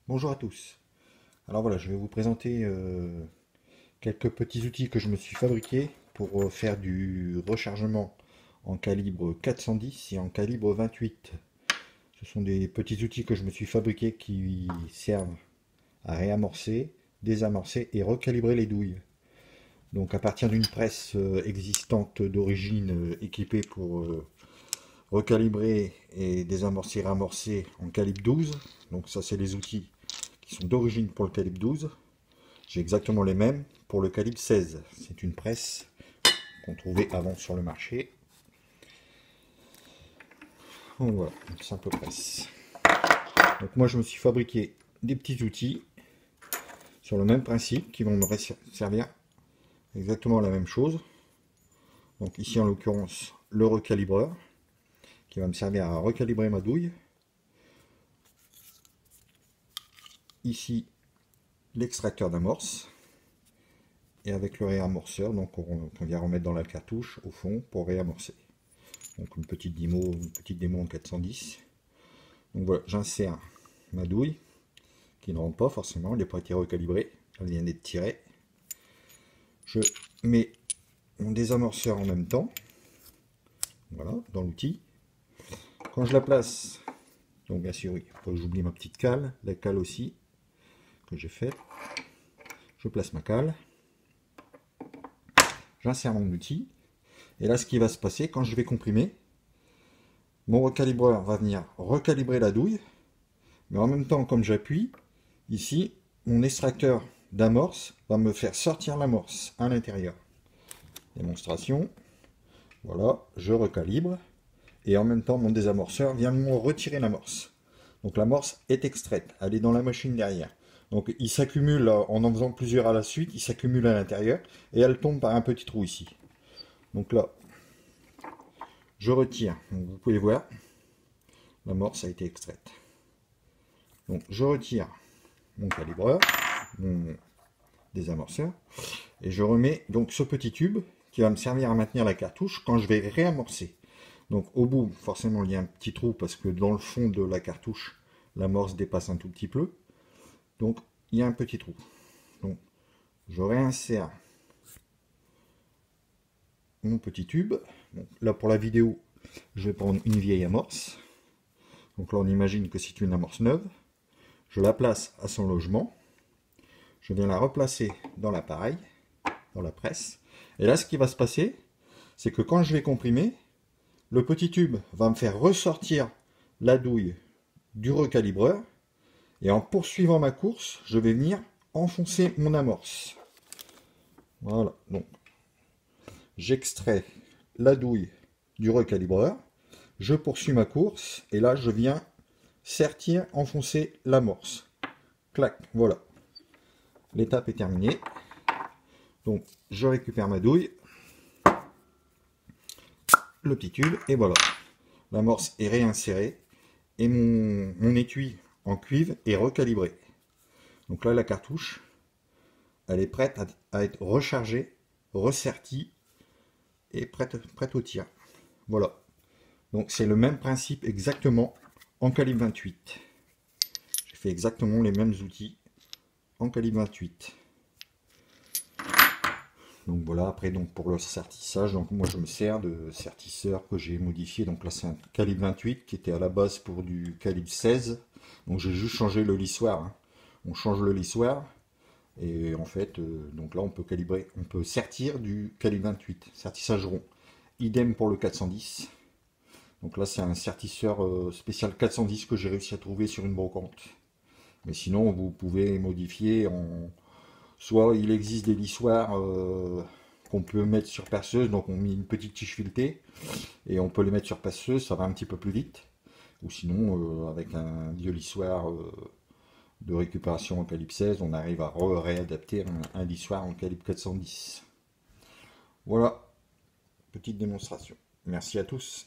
Bonjour à tous. Alors voilà, je vais vous présenter quelques petits outils que je me suis fabriqués pour faire du rechargement en calibre 410 et en calibre 28. Ce sont des petits outils que je me suis fabriqués qui servent à réamorcer, désamorcer et recalibrer les douilles. Donc à partir d'une presse existante d'origine équipée pour recalibrer et désamorcer, réamorcer en calibre 12. Donc ça c'est les outils qui sont d'origine pour le calibre 12. J'ai exactement les mêmes pour le calibre 16. C'est une presse qu'on trouvait avant sur le marché. Donc voilà, une simple presse. Donc moi je me suis fabriqué des petits outils sur le même principe qui vont me servir exactement la même chose. Donc ici en l'occurrence le recalibreur qui va me servir à recalibrer ma douille. Ici l'extracteur d'amorce et avec le réamorceur donc on vient remettre dans la cartouche au fond pour réamorcer. Donc une petite démo en 410. Donc voilà, j'insère ma douille qui ne rentre pas forcément, elle n'a pas été recalibrée, elle vient d'être tirée. Je mets mon désamorceur en même temps, voilà, dans l'outil. Quand je la place, donc bien sûr, il faut que j'oublie ma petite cale, la cale aussi que j'ai faite. Je place ma cale, j'insère mon outil, et là ce qui va se passer quand je vais comprimer, mon recalibreur va venir recalibrer la douille, mais en même temps comme j'appuie, ici mon extracteur d'amorce va me faire sortir l'amorce à l'intérieur. Démonstration, voilà, je recalibre, et en même temps mon désamorceur vient me retirer l'amorce. Donc l'amorce est extraite, elle est dans la machine derrière. Donc il s'accumule, en faisant plusieurs à la suite, il s'accumule à l'intérieur, et elle tombe par un petit trou ici. Donc là, je retire, donc vous pouvez voir, l'amorce a été extraite. Donc je retire mon calibreur, mon désamorceur, et je remets donc ce petit tube qui va me servir à maintenir la cartouche quand je vais réamorcer. Donc au bout, forcément, il y a un petit trou parce que dans le fond de la cartouche, l'amorce dépasse un tout petit peu. Donc il y a un petit trou. Donc je réinsère mon petit tube. Donc, là pour la vidéo, je vais prendre une vieille amorce. Donc là on imagine que c'est une amorce neuve. Je la place à son logement. Je viens la replacer dans l'appareil, dans la presse. Et là ce qui va se passer, c'est que quand je vais comprimer, le petit tube va me faire ressortir la douille du recalibreur. Et en poursuivant ma course, je vais venir enfoncer mon amorce. Voilà, donc j'extrais la douille du recalibreur, je poursuis ma course, et là je viens sertir, enfoncer l'amorce. Clac, voilà. L'étape est terminée. Donc je récupère ma douille, le petit tube, et voilà. L'amorce est réinsérée, et mon étui en cuivre est recalibré. Donc là la cartouche, elle est prête à être rechargée, ressertie et prête au tir. Voilà. Donc c'est le même principe exactement en calibre 28. J'ai fait exactement les mêmes outils en calibre 28. Donc voilà, après donc pour le sertissage, donc moi je me sers de sertisseur que j'ai modifié. Donc là c'est un calibre 28 qui était à la base pour du calibre 16. Donc j'ai juste changé le lissoir. Hein. On change le lissoir. Et en fait, donc là on peut calibrer, on peut sertir du calibre 28, sertissage rond. Idem pour le 410. Donc là c'est un sertisseur spécial 410 que j'ai réussi à trouver sur une brocante. Mais sinon vous pouvez modifier en... Soit il existe des lissoirs qu'on peut mettre sur perceuse, donc on met une petite tige filetée, et on peut les mettre sur perceuse, ça va un petit peu plus vite. Ou sinon avec un vieux lissoir de récupération en calibre 16, on arrive à réadapter un lissoir en calibre 410. Voilà, petite démonstration. Merci à tous.